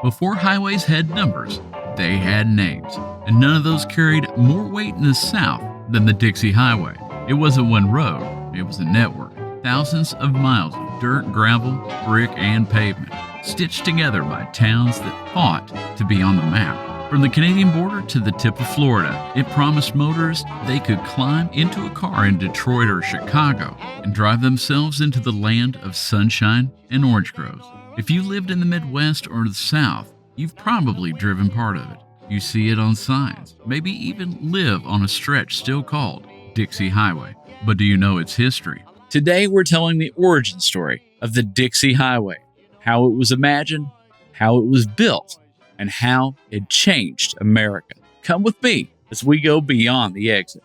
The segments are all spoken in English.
Before highways had numbers, they had names, and none of those carried more weight in the South than the Dixie Highway. It wasn't one road, it was a network. Thousands of miles of dirt, gravel, brick, and pavement, stitched together by towns that fought to be on the map. From the Canadian border to the tip of Florida, it promised motorists they could climb into a car in Detroit or Chicago and drive themselves into the land of sunshine and orange groves. If you lived in the Midwest or the South, you've probably driven part of it. You see it on signs, maybe even live on a stretch still called Dixie Highway. But do you know its history? Today we're telling the origin story of the Dixie Highway, how it was imagined, how it was built, and how it changed America. Come with me as we go beyond the exit.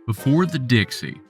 Before the Dixie.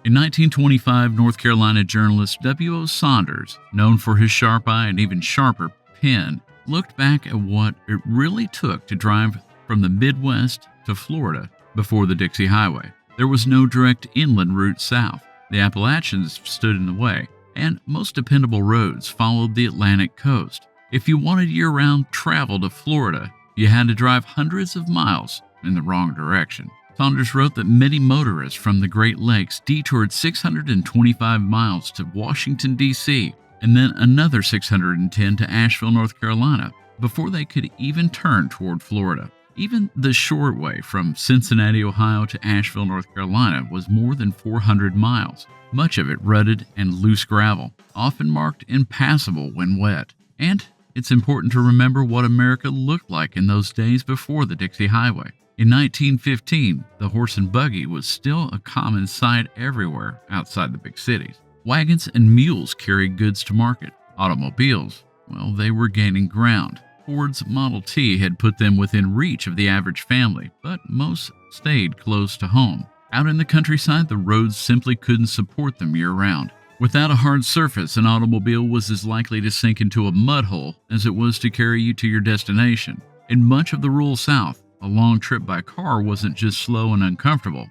In 1925, North Carolina journalist W.O. Saunders, known for his sharp eye and even sharper pen, looked back at what it really took to drive from the Midwest to Florida before the Dixie Highway. There was no direct inland route south. The Appalachians stood in the way, and most dependable roads followed the Atlantic coast. If you wanted year-round travel to Florida, you had to drive hundreds of miles in the wrong direction. Saunders wrote that many motorists from the Great Lakes detoured 625 miles to Washington, D.C., and then another 610 to Asheville, North Carolina, before they could even turn toward Florida. Even the short way from Cincinnati, Ohio to Asheville, North Carolina was more than 400 miles, much of it rutted and loose gravel, often marked impassable when wet. And it's important to remember what America looked like in those days before the Dixie Highway. In 1915, the horse and buggy was still a common sight everywhere outside the big cities. Wagons and mules carried goods to market. Automobiles, well, they were gaining ground. Ford's Model T had put them within reach of the average family, but most stayed close to home. Out in the countryside, the roads simply couldn't support them year-round. Without a hard surface, an automobile was as likely to sink into a mud hole as it was to carry you to your destination. In much of the rural South, a long trip by car wasn't just slow and uncomfortable,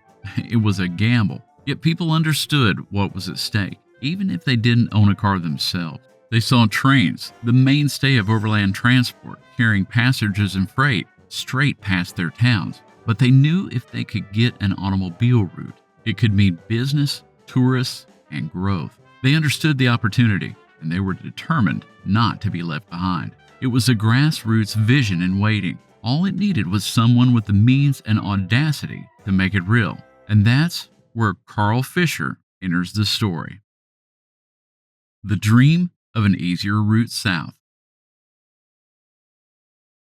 it was a gamble. Yet people understood what was at stake, even if they didn't own a car themselves. They saw trains, the mainstay of overland transport, carrying passengers and freight straight past their towns. But they knew if they could get an automobile route, it could mean business, tourists, and growth. They understood the opportunity, and they were determined not to be left behind. It was a grassroots vision in waiting. All it needed was someone with the means and audacity to make it real. And that's where Carl Fisher enters the story. The dream of an easier route south.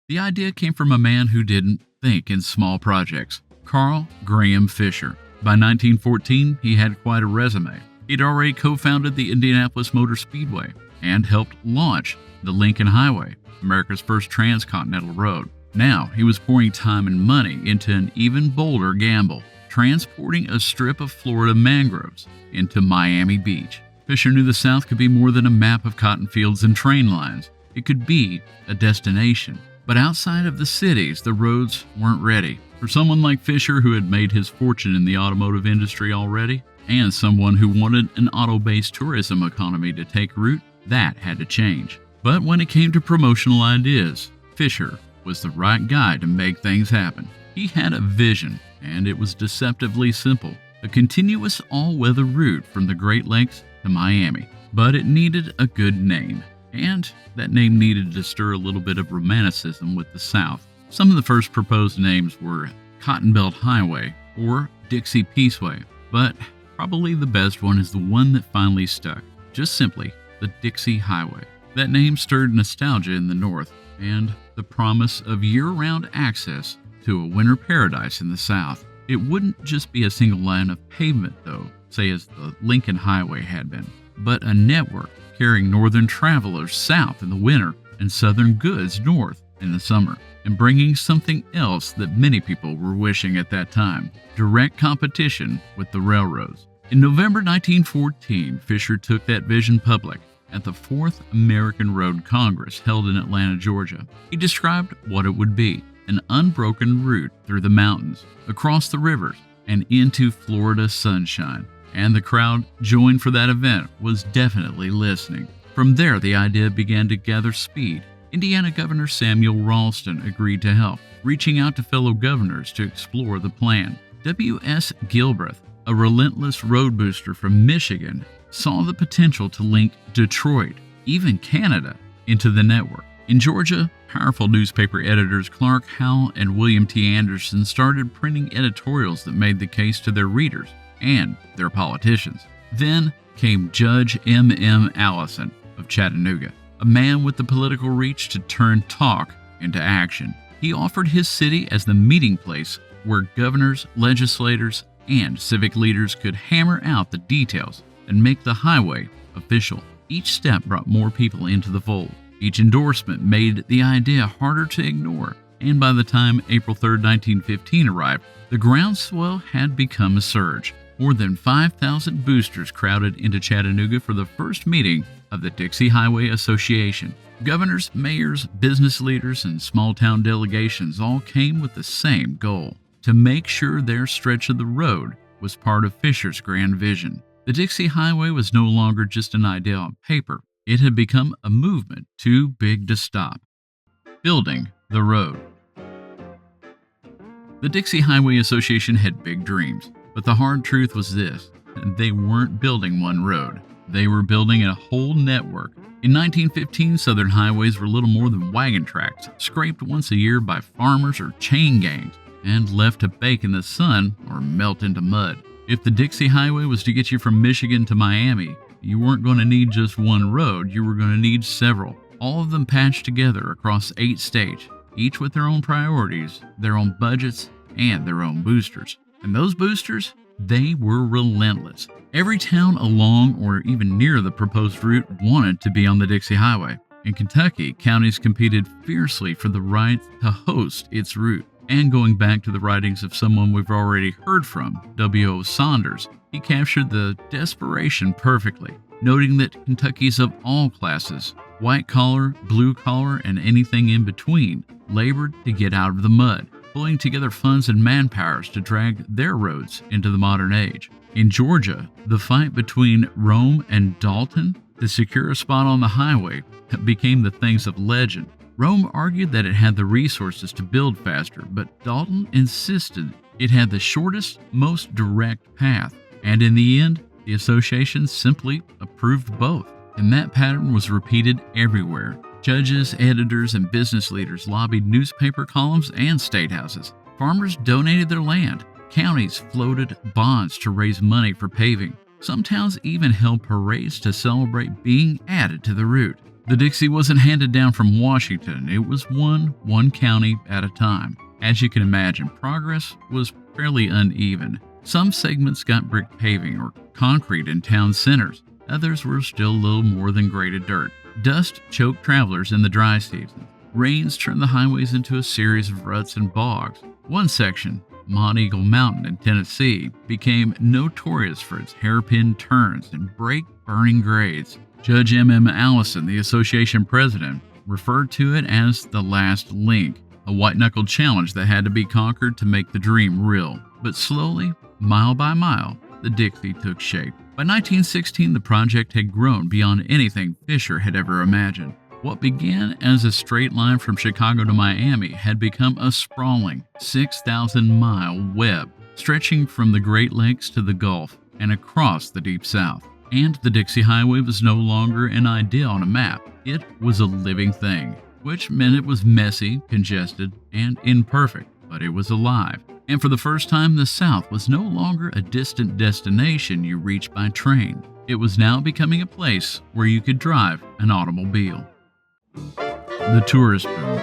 The idea came from a man who didn't think in small projects, Carl Graham Fisher. By 1914, he had quite a resume. He'd already co-founded the Indianapolis Motor Speedway and helped launch the Lincoln Highway, America's first transcontinental road. Now, he was pouring time and money into an even bolder gamble, transporting a strip of Florida mangroves into Miami Beach. Fisher knew the South could be more than a map of cotton fields and train lines. It could be a destination. But outside of the cities, the roads weren't ready. For someone like Fisher, who had made his fortune in the automotive industry already, and someone who wanted an auto-based tourism economy to take root, that had to change. But when it came to promotional ideas, Fisher was the right guy to make things happen. He had a vision, and it was deceptively simple. A continuous all-weather route from the Great Lakes to Miami. But it needed a good name, and that name needed to stir a little bit of romanticism with the South. Some of the first proposed names were Cotton Belt Highway or Dixie Peaceway, but probably the best one is the one that finally stuck, just simply the Dixie Highway. That name stirred nostalgia in the North, and the promise of year-round access to a winter paradise in the South. It wouldn't just be a single line of pavement, though, say as the Lincoln Highway had been, but a network carrying northern travelers south in the winter and southern goods north in the summer, and bringing something else that many people were wishing at that time: direct competition with the railroads. In November 1914, Fisher took that vision public at the Fourth American Road Congress held in Atlanta, Georgia. He described what it would be: an unbroken route through the mountains, across the rivers, and into Florida sunshine. And the crowd joined for that event was definitely listening. From there, the idea began to gather speed. Indiana Governor Samuel Ralston agreed to help, reaching out to fellow governors to explore the plan. W.S. Gilbreth, a relentless road booster from Michigan, saw the potential to link Detroit, even Canada, into the network. In Georgia, powerful newspaper editors Clark Howell and William T. Anderson started printing editorials that made the case to their readers and their politicians. Then came Judge M.M. Allison of Chattanooga, a man with the political reach to turn talk into action. He offered his city as the meeting place where governors, legislators, and civic leaders could hammer out the details and make the highway official. Each step brought more people into the fold. Each endorsement made the idea harder to ignore, and by the time April 3, 1915 arrived, the groundswell had become a surge. More than 5,000 boosters crowded into Chattanooga for the first meeting of the Dixie Highway Association. Governors, mayors, business leaders, and small-town delegations all came with the same goal: to make sure their stretch of the road was part of Fisher's grand vision. The Dixie Highway was no longer just an idea on paper. It had become a movement too big to stop. Building the road. The Dixie Highway Association had big dreams, but the hard truth was this: they weren't building one road. They were building a whole network. In 1915, Southern highways were little more than wagon tracks, scraped once a year by farmers or chain gangs, and left to bake in the sun or melt into mud. If the Dixie Highway was to get you from Michigan to Miami, you weren't going to need just one road, you were going to need several, all of them patched together across 8 states, each with their own priorities, their own budgets, and their own boosters. And those boosters, they were relentless. Every town along or even near the proposed route wanted to be on the Dixie Highway. In Kentucky, counties competed fiercely for the right to host its route. And going back to the writings of someone we've already heard from, W.O. Saunders, he captured the desperation perfectly, noting that Kentuckians of all classes, white collar, blue collar, and anything in between, labored to get out of the mud, pulling together funds and manpowers to drag their roads into the modern age. In Georgia, the fight between Rome and Dalton to secure a spot on the highway became the things of legend. Rome argued that it had the resources to build faster, but Dalton insisted it had the shortest, most direct path. And in the end, the association simply approved both. And that pattern was repeated everywhere. Judges, editors, and business leaders lobbied newspaper columns and state houses. Farmers donated their land. Counties floated bonds to raise money for paving. Some towns even held parades to celebrate being added to the route. The Dixie wasn't handed down from Washington. It was one county at a time. As you can imagine, progress was fairly uneven. Some segments got brick paving or concrete in town centers. Others were still little more than graded dirt. Dust choked travelers in the dry season. Rains turned the highways into a series of ruts and bogs. One section, Mont Eagle Mountain in Tennessee, became notorious for its hairpin turns and brake-burning grades. Judge M.M. Allison, the association president, referred to it as the last link, a white-knuckled challenge that had to be conquered to make the dream real. But slowly, mile by mile, the Dixie took shape. By 1916, the project had grown beyond anything Fisher had ever imagined. What began as a straight line from Chicago to Miami had become a sprawling 6,000-mile web, stretching from the Great Lakes to the Gulf and across the Deep South. And the Dixie Highway was no longer an idea on a map. It was a living thing, which meant it was messy, congested, and imperfect, but it was alive. And for the first time, the South was no longer a distant destination you reached by train. It was now becoming a place where you could drive an automobile. The tourist boom.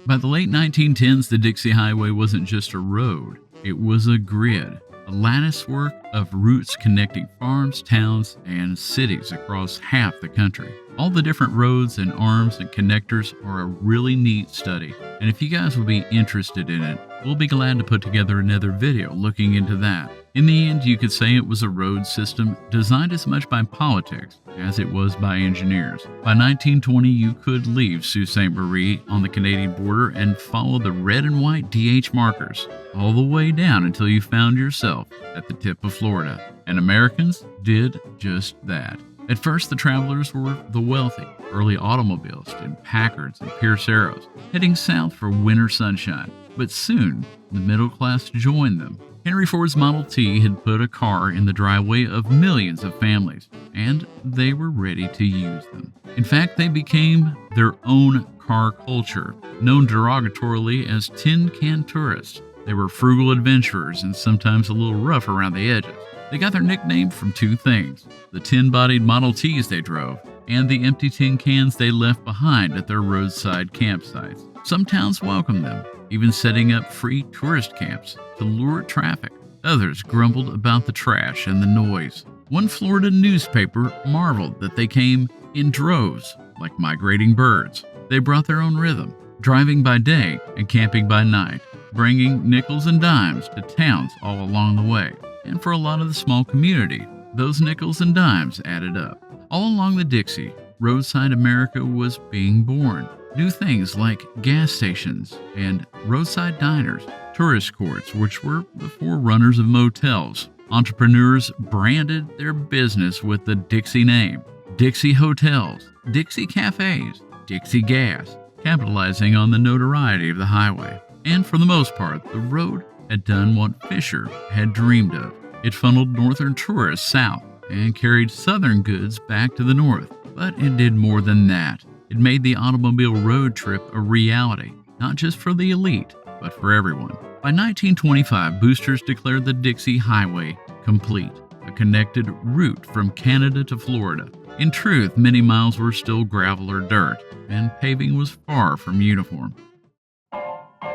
By the late 1910s, the Dixie Highway wasn't just a road. It was a grid, a latticework of routes connecting farms, towns, and cities across half the country. All the different roads and arms and connectors are a really neat study, and if you guys will be interested in it, we'll be glad to put together another video looking into that. In the end, you could say it was a road system designed as much by politics as it was by engineers. By 1920, you could leave Sault Ste. Marie on the Canadian border and follow the red and white DH markers all the way down until you found yourself at the tip of Florida. And Americans did just that. At first, the travelers were the wealthy, early automobilists and Packards and Pierce Arrows, heading south for winter sunshine. But soon, the middle class joined them. Henry Ford's Model T had put a car in the driveway of millions of families, and they were ready to use them. In fact, they became their own car culture, known derogatorily as tin can tourists. They were frugal adventurers and sometimes a little rough around the edges. They got their nickname from two things: the tin-bodied Model Ts they drove and the empty tin cans they left behind at their roadside campsites. Some towns welcomed them, even setting up free tourist camps to lure traffic. Others grumbled about the trash and the noise. One Florida newspaper marveled that they came in droves, like migrating birds. They brought their own rhythm, driving by day and camping by night, bringing nickels and dimes to towns all along the way. And for a lot of the small community, those nickels and dimes added up. All along the Dixie, roadside America was being born. New things like gas stations and roadside diners, tourist courts, which were the forerunners of motels. Entrepreneurs branded their business with the Dixie name: Dixie Hotels, Dixie Cafes, Dixie Gas, capitalizing on the notoriety of the highway. And for the most part, the road had done what Fiser had dreamed of. It funneled northern tourists south and carried southern goods back to the north. But it did more than that. It made the automobile road trip a reality, not just for the elite, but for everyone. By 1925, boosters declared the Dixie Highway complete, a connected route from Canada to Florida. In truth, many miles were still gravel or dirt, and paving was far from uniform.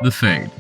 The fade.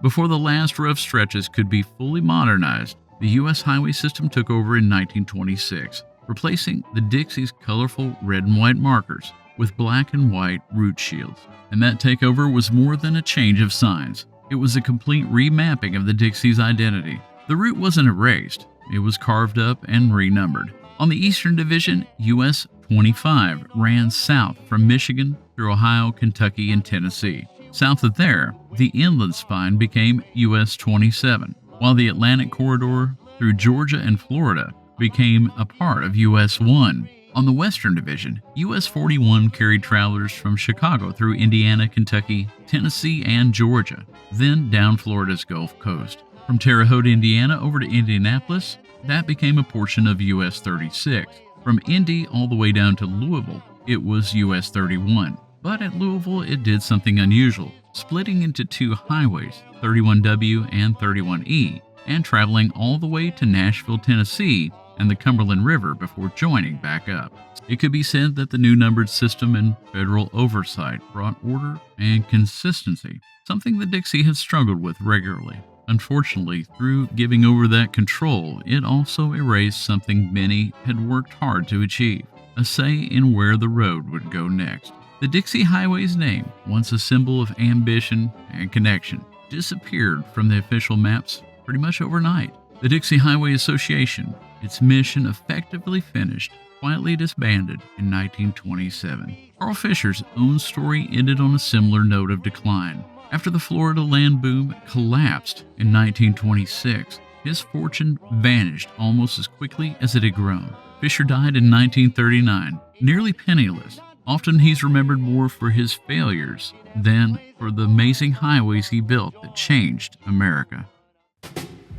Before the last rough stretches could be fully modernized, the U.S. highway system took over in 1926, replacing the Dixie's colorful red and white markers with black and white route shields. And that takeover was more than a change of signs. It was a complete remapping of the Dixie's identity. The route wasn't erased, it was carved up and renumbered. On the Eastern Division, US 25 ran south from Michigan through Ohio, Kentucky, and Tennessee. South of there, the inland spine became US 27, while the Atlantic corridor through Georgia and Florida became a part of US 1. On the Western Division, US 41 carried travelers from Chicago through Indiana, Kentucky, Tennessee, and Georgia, then down Florida's Gulf Coast. From Terre Haute, Indiana over to Indianapolis, that became a portion of US 36. From Indy all the way down to Louisville, it was US 31. But at Louisville, it did something unusual, splitting into two highways, 31W and 31E, and traveling all the way to Nashville, Tennessee, and the Cumberland River before joining back up. It could be said that the new numbered system and federal oversight brought order and consistency, something the Dixie has struggled with regularly. Unfortunately, through giving over that control, it also erased something many had worked hard to achieve: a say in where the road would go next. The Dixie Highway's name, once a symbol of ambition and connection, disappeared from the official maps pretty much overnight. The Dixie Highway Association, its mission effectively finished, quietly disbanded in 1927. Carl Fisher's own story ended on a similar note of decline. After the Florida land boom collapsed in 1926, his fortune vanished almost as quickly as it had grown. Fisher died in 1939, nearly penniless. Often he's remembered more for his failures than for the amazing highways he built that changed America.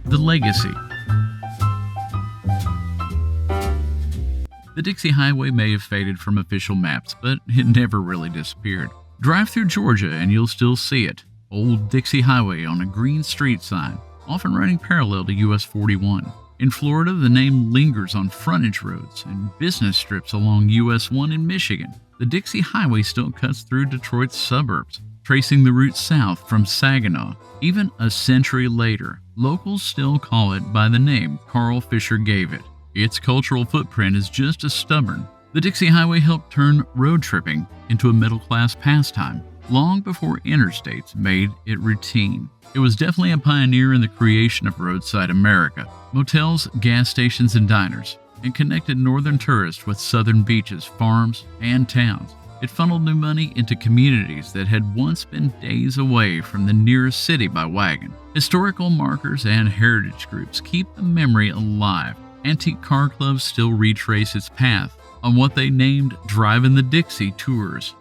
The legacy. The Dixie Highway may have faded from official maps, but it never really disappeared. Drive through Georgia and you'll still see it. Old Dixie Highway on a green street sign, often running parallel to US 41. In Florida, the name lingers on frontage roads and business strips along US 1 in Michigan. The Dixie Highway still cuts through Detroit's suburbs, tracing the route south from Saginaw. Even a century later, locals still call it by the name Carl Fisher gave it. Its cultural footprint is just as stubborn. The Dixie Highway helped turn road tripping into a middle-class pastime. long before interstates made it routine. It was definitely a pioneer in the creation of roadside America, motels, gas stations, and diners, and connected northern tourists with southern beaches, farms, and towns. It funneled new money into communities that had once been days away from the nearest city by wagon. Historical markers and heritage groups keep the memory alive. Antique car clubs still retrace its path on what they named Driving the Dixie tours.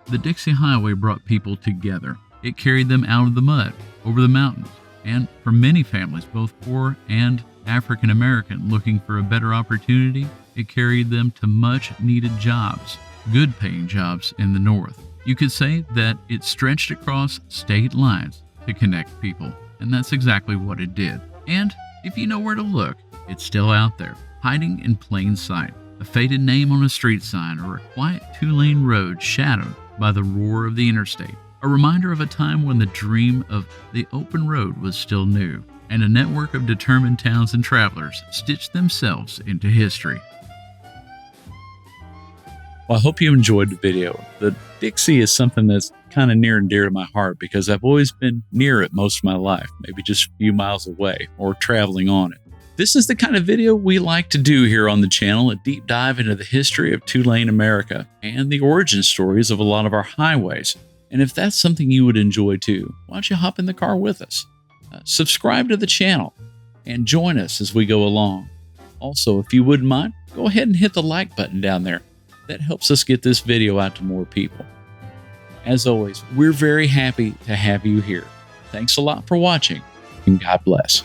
The Dixie Highway brought people together. It carried them out of the mud, over the mountains, and for many families, both poor and African American looking for a better opportunity, it carried them to much-needed jobs, good-paying jobs in the North. You could say that it stretched across state lines to connect people, and that's exactly what it did. And if you know where to look, it's still out there, hiding in plain sight. A faded name on a street sign or a quiet two-lane road shadowed by the roar of the interstate. A reminder of a time when the dream of the open road was still new, and a network of determined towns and travelers stitched themselves into history. Well, I hope you enjoyed the video. The Dixie is something that's kind of near and dear to my heart because I've always been near it most of my life, maybe just a few miles away or traveling on it. This is the kind of video we like to do here on the channel, a deep dive into the history of two-lane America and the origin stories of a lot of our highways. And if that's something you would enjoy too, why don't you hop in the car with us? Subscribe to the channel and join us as we go along. Also, if you wouldn't mind, go ahead and hit the like button down there. That helps us get this video out to more people. As always, we're very happy to have you here. Thanks a lot for watching, and God bless.